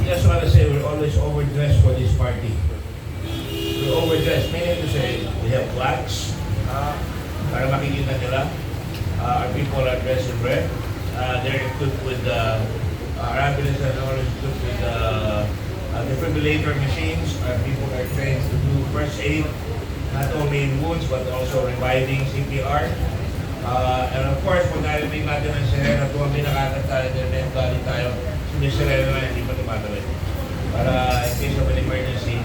just want to say we're always overdressed for this party. We're overdressed, meaning to say we have flags para makikita nila. Our people are dressed in red. They're equipped with our ambulance are always equipped with defibrillator machines. Our people are trained to do first aid, not only in wounds but also reviving CPR. And of course, pag narinig natin ang sirena, kung may nakakanta tayo, then galing tayo, may sirena na hindi pa tumatawid. Para in case of an emergency,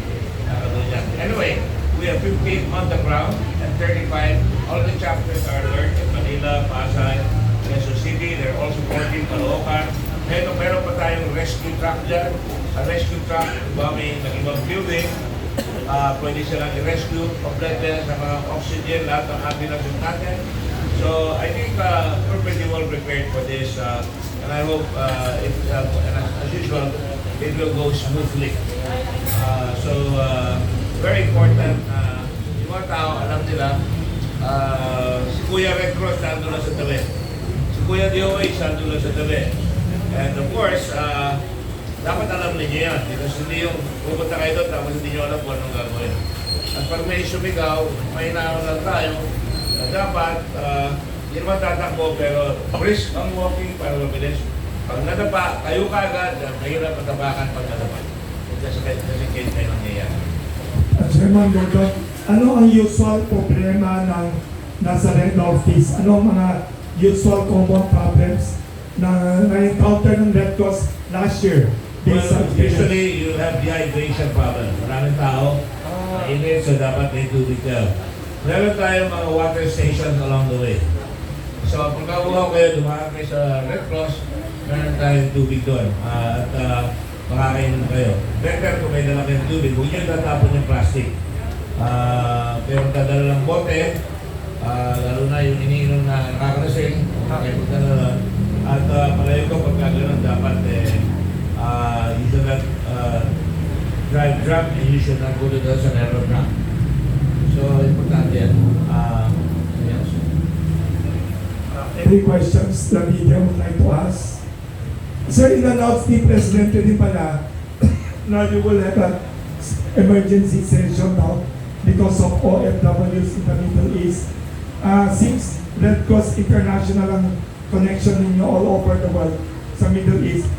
nakagawin yan. Anyway, we have 15 on the ground and 35. All the chapters are alert in Manila, Pasay, Quezon City. They're all supporting Caloocan. Meron pa tayong rescue truck dyan. A rescue truck, bombing ng ibang building. Pwede silang i-rescue, complete sa mga oxygen, lahat ng ambulance natin. So I think we're pretty well prepared for this, and I hope, as usual, it will go smoothly. Very important. Yung mga tao, alam nila, si Kuya Red Cross nandun lang sa tabi. Si Kuya DOH nandun lang sa tabi. And of course, dapat alam ninyo yan. Because hindi yung pupunta kayo doon tapos hindi nyo alam kung anong gagawin. At pag may sumigaw, may inaon lang tayo, na dapat, hindi naman tatakbo pero brisk ang walking para mabilis. Pag nadapa, kayo kagad, mahirap matabakan pag nadapa. Kasi kayo nangyayari. Chairman Gordo, ano ang usual problema ng nasa Red Office? Ano ang mga usual common problems na na-encounter ng Red Cross last year? Well, usually you have dehydration problem. Maraming tao, mainit, so dapat may tubig ka. Meron tayong mga water stations along the way. So, pag nakuha kayo, dumaan kayo sa Red Cross, meron tayong tubig doon. At makakainom kayo. Better kung may dala kayong tubig, huwag nyo tatapon yung plastic. Pero dadala ng bote, lalo na yung iniinom na nakakalasing, kayo magdala. At palayo ko pagka gano'n dapat you should not drive drunk and you should not go to the Sanero drunk. So, importante yan. Any questions the media would like to ask? Sir, in-announce ni Presidente din pala na you will have an emergency session now because of OFWs in the Middle East. Since Red Cross International ang connection ninyo all over the world sa Middle East,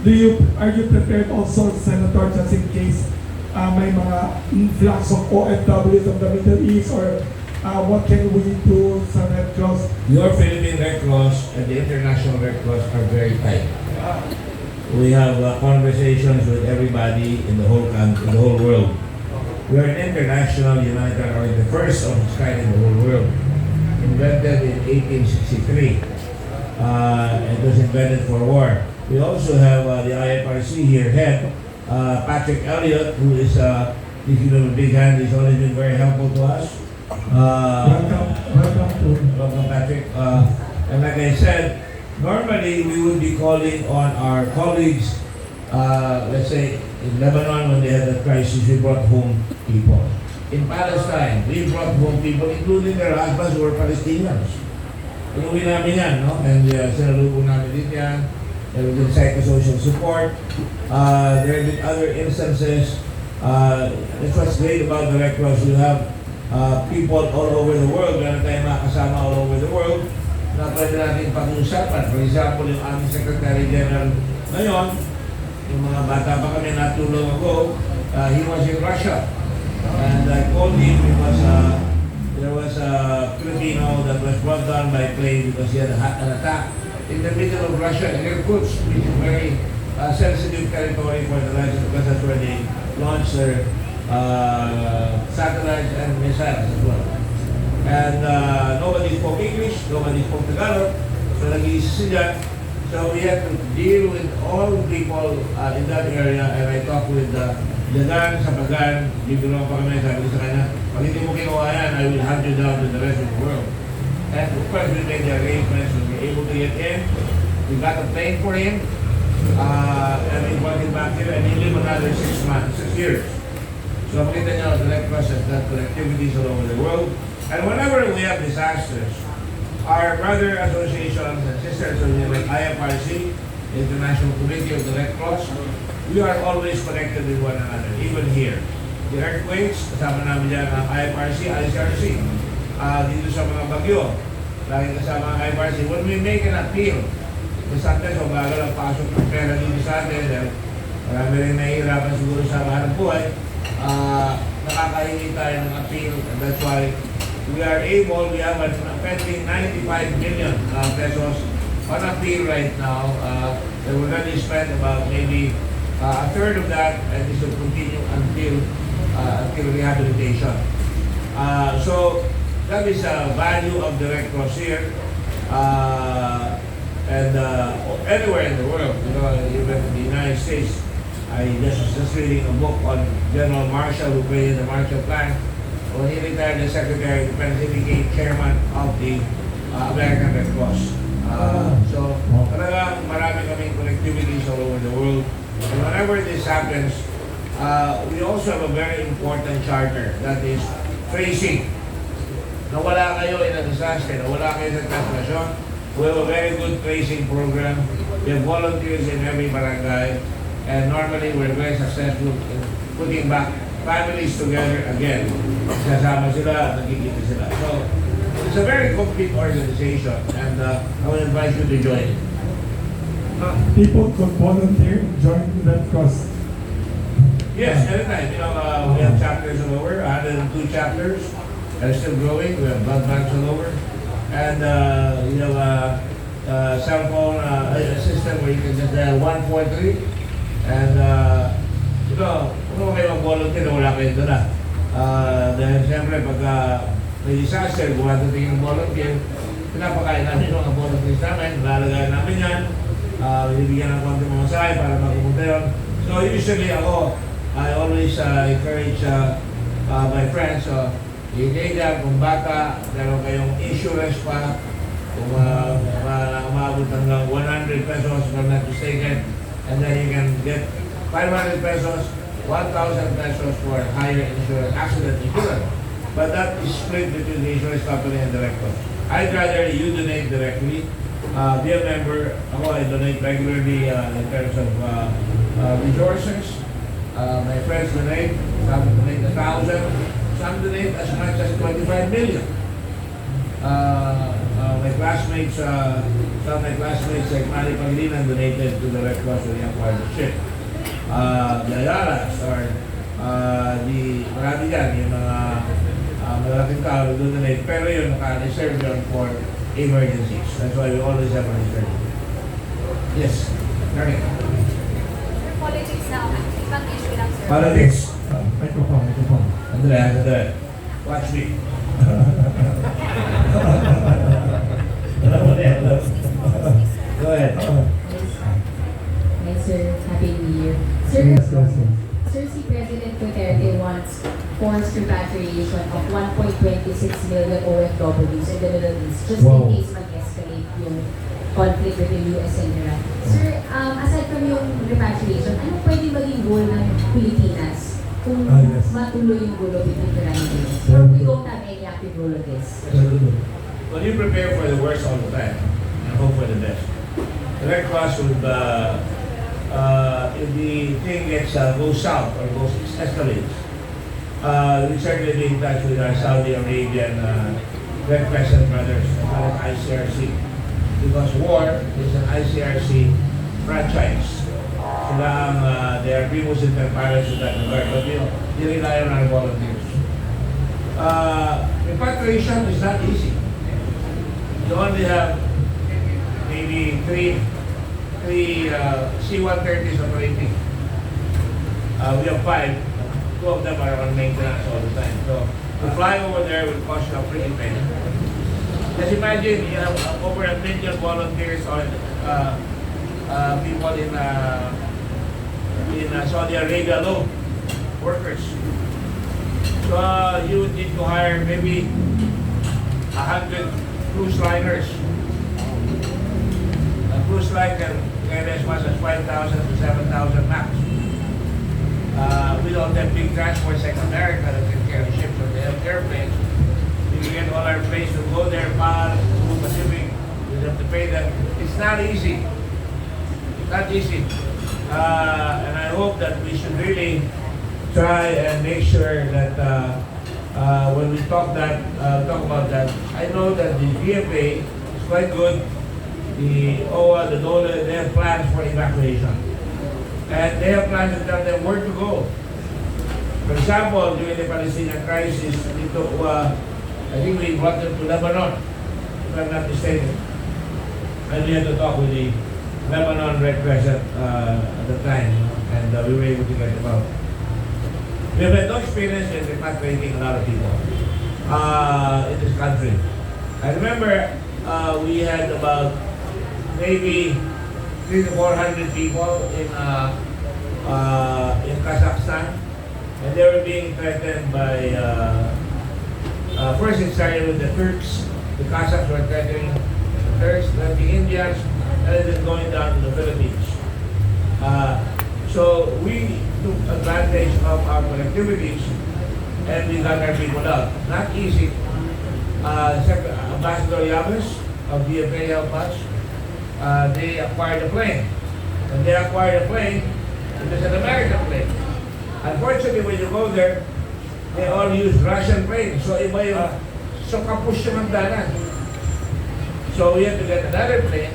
are you prepared also, Senator, just in case may mga influx of OFWs from the Middle East, or what can we do sa Red Cross? Your Philippine Red Cross and the International Red Cross are very tight. We have conversations with everybody in the whole country, in the whole world. We are an international humanitarian organ, the first of its kind in the whole world. Invented in 1863. It was invented for war. We also have the IFRC here, head, Patrick Elliott, who is, if you know, a big hand, he's always been very helpful to us. Welcome, Patrick. And like I said, normally we would be calling on our colleagues, let's say in Lebanon when they had a crisis, we brought home people. In Palestine, we brought home people, including their husbands who were Palestinians. Inuwi namin yan, no? And sinalubong namin din yan. There was psychosocial support. There have been other instances. That's what's great about the Red Cross. You have people all over the world. Meron tayong mga kasama all over the world na pwede natin pag-uusapan. For example, yung aming Secretary General ngayon, yung mga bata pa kami natulong ako, he was in Russia. And I told him there was a Filipino that was brought down by plane because he had an attack in the middle of Russia, in Irkutsk, which is very sensitive territory for the Russians because that's where they launch their satellites and missiles as well. And nobody spoke English, nobody spoke Tagalog, so nag-iisa sila. So we had to deal with all people in that area, and I talked with Jagan, Sapagan, bibiro pa kami, sabi ko sa kanya, pag hindi mo kinuha yan, I will hunt you down to the rest of the world. And of course, we made the arrangements to be able to get in. We got a plane for him, and we brought him back here, and he lived another 6 months, 6 years. So makita nyo, the Red Cross has done connectivities all over the world. And whenever we have disasters, our brother associations and sister associations like IFRC, the International Committee of the Red Cross, we are always connected with one another, even here. The earthquakes, kasama namin dyan ang IFRC, ICRC. Dito sa mga bagyo, lagi kasama ang IFRC. When we make an appeal, sometimes mabagal ang pasok ng pera dito sa atin, dahil marami rin nahihirapan siguro sa hanap buhay, nakakahingi tayo ng appeal, and that's why we have a pending 95 million pesos on appeal right now. And we're going to spend about maybe a third of that, and this will continue until rehabilitation. So that is the value of direct cross here. And anywhere in the world, even in the United States, I was just reading a book on General Marshall, who created the Marshall Plan. When he retired as Secretary of Defense, he became chairman of the American Red Cross. So, talagang marami kaming connectivities all over the world. And whenever this happens, we also have a very important charter, that is tracing. Nawala kayo in a disaster, nawala kayo sa translasyon, we have a very good tracing program. We have volunteers in every barangay, and normally we're very successful in putting back families together again. Kasama sila, nagkikita sila. So, it's a very complete organization, and I would invite you to join it. People could volunteer, join Red Cross. Yes, anytime. We have chapters all over, 102 chapters, and still growing. We have blood banks all over. And we have a cell phone system where you can just dial 143. And, kung kayo mag-volunteer, wala kayo doon na. Dahil siyempre, pagka may disaster, kung dadating yung volunteer, pinapakain namin yung mga volunteers namin, lalagay namin yan, binibigyan ng konti mga sahay para magpupunta yun. So usually ako, I always encourage my friends, i-engage kung bata, meron kayong insurance pa, kung umabot hanggang 100 pesos from not mistaken, and then you can get 500 pesos, 1,000 pesos for higher insurance, accident insurance. But that is split between the insurance company and the Red Cross. I'd rather you donate directly. Be a member. Ako, I donate regularly in terms of resources. My friends donate. Some donate 1,000. Some donate as much as 25 million. My classmates, some of my classmates like Mari Pangilinan donated to the Red Cross with Young Partnership. The Ayalas or marami dyan, yung mga malaking tao donate, pero yun naka-reserve yun for emergencies. That's why we always have a reserve. Yes, Karen. Politics now, ibang issue lang, sir. Politics. Microphone. Andre. Watch me. Go ahead. Hi, sir. Happy New Year. Sir, Sir, si President Duterte wants forced repatriation of 1.26 million OFWs in the Middle East just in case mag-escalate yung conflict between US and Iran. Sir, aside from yung repatriation, ano pwede maging goal ng Pilipinas kung matuloy yung gulo between Iran and US? Or we don't have any active role of this? Well, you prepare for the worst all the time and hope for the best. The Red Cross would, if the thing goes south or escalates, we certainly be in touch with our Saudi Arabian Red Crescent brothers as well as ICRC, because war is an ICRC franchise. They are primus inter pares in that regard, but they rely on our volunteers. Repatriation is not easy. You only have maybe three C-130s operating. We have 5. 2 of them are on maintenance all the time. So to fly over there will cost you a pretty penny. Just imagine you have over 1 million volunteers or people in Saudi Arabia alone, workers. So you would need to hire maybe 100 cruise liners. A cruise line can get as much as 5,000 to 7,000 max. We don't have big transports like America that can carry ships, or they have airplanes. We get all our planes to go there, to Pacific, we have to pay them. It's not easy. It's not easy. And I hope that we should really try and make sure that when we talk about that, I know that the DFA is quite good. The OWA, the DOLA, they have plans for evacuation. And they have plans to tell them where to go. For example, during the Palestinian crisis, we took, I think we brought them to Lebanon, if I'm not mistaken. And we had to talk with the Lebanon Red Crescent at the time, and we were able to get them out. We have had no experience in repatriating a lot of people in this country. I remember we had about maybe 300 to 400 people in Kazakhstan, and they were being threatened by. First, it started with the Turks. The Kazakhs were threatening the Turks, then the Indians, and then going down to the Philippines. So we took advantage of our connectivities, and we got our people out. Not easy. Ambassador Yamas of DFA helped us. They acquired a plane. When they acquired a plane, it was an American plane. Unfortunately, when you go there, they all use Russian planes. So iba yung, so kapus yung hagdanan. So we had to get another plane,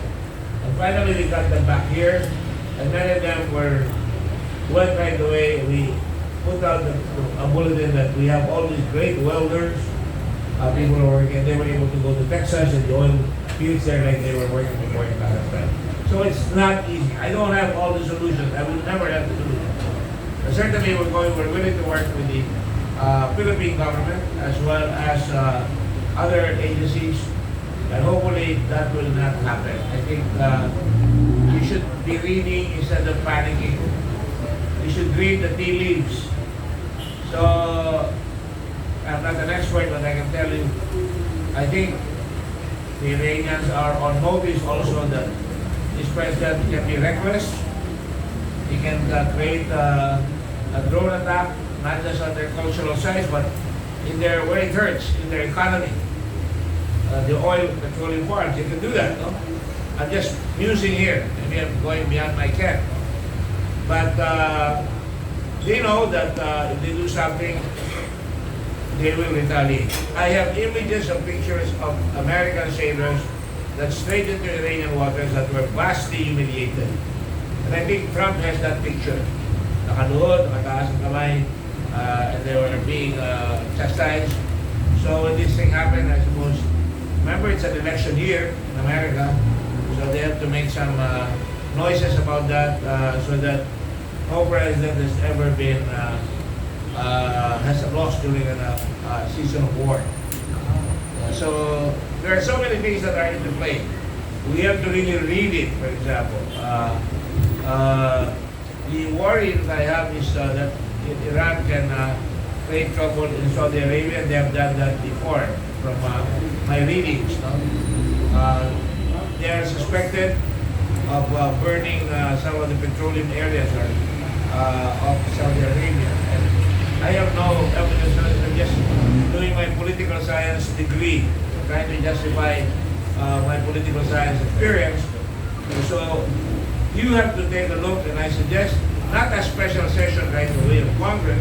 and finally we got them back here, and many of them went right away. We put out a bulletin that we have all these great welders, people are working, they were able to go to Texas and the oil fields there like they were working before in Kazakhstan. So it's not easy. I don't have all the solutions. I will never have the solutions. But certainly we're willing to work with the Philippine government as well as other agencies, and hopefully that will not happen. I think you should be reading instead of panicking. You should read the tea leaves. So I'm not an expert, but I can tell you, I think the Iranians are on notice also that this president can be reckless. He can create a drone attack, not just on their cultural size, but in their, where it hurts, in their economy. The oil, petroleum farms, you can do that, no? I'm just musing here, maybe I'm going beyond my ken. But they know that if they do something, they will retaliate. I have images and pictures of American sailors that strayed into Iranian waters that were vastly humiliated. And I think Trump has that picture. Nakaluhod, nakataas ang kamay, and they were being chastised. So when this thing happened, I suppose, remember it's an election year in America, so they have to make some noises about that so that no president has ever been has lost during a season of war. So there are so many things that are into play. We have to really read it, for example. The worry that I have is that Iran can create trouble in Saudi Arabia, and they have done that before from my readings. No? They are suspected of burning some of the petroleum areas of Saudi Arabia. And I have no evidence. I'm just doing my political science degree, trying to justify my political science experience. So you have to take a look, and I suggest not a special session right away of Congress.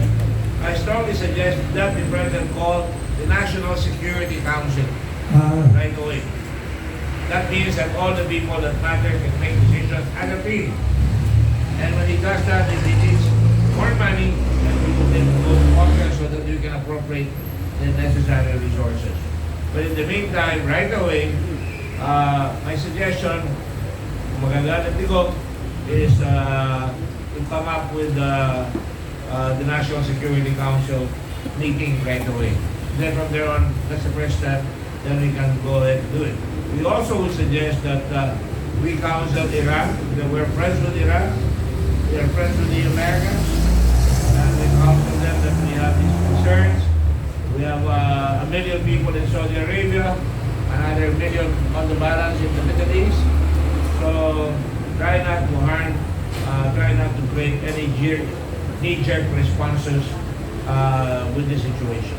I strongly suggest that the President call the National Security Council right away. That means that all the people that matter can make decisions as a team. And when he does that, if he needs more money, then go to Congress so that you can appropriate the necessary resources. But in the meantime, right away, my suggestion, maganda na is to come up with the National Security Council meeting right away. Then from there on, that's the first step, then we can go ahead and do it. We also would suggest that we counsel Iran, that we're friends with Iran, we are friends with the Americans, and we counsel them that we have these concerns. We have 1 million people in Saudi Arabia, another 1 million on the balance in the Middle East. So try not to harm, try not to create any knee-jerk responses with this situation.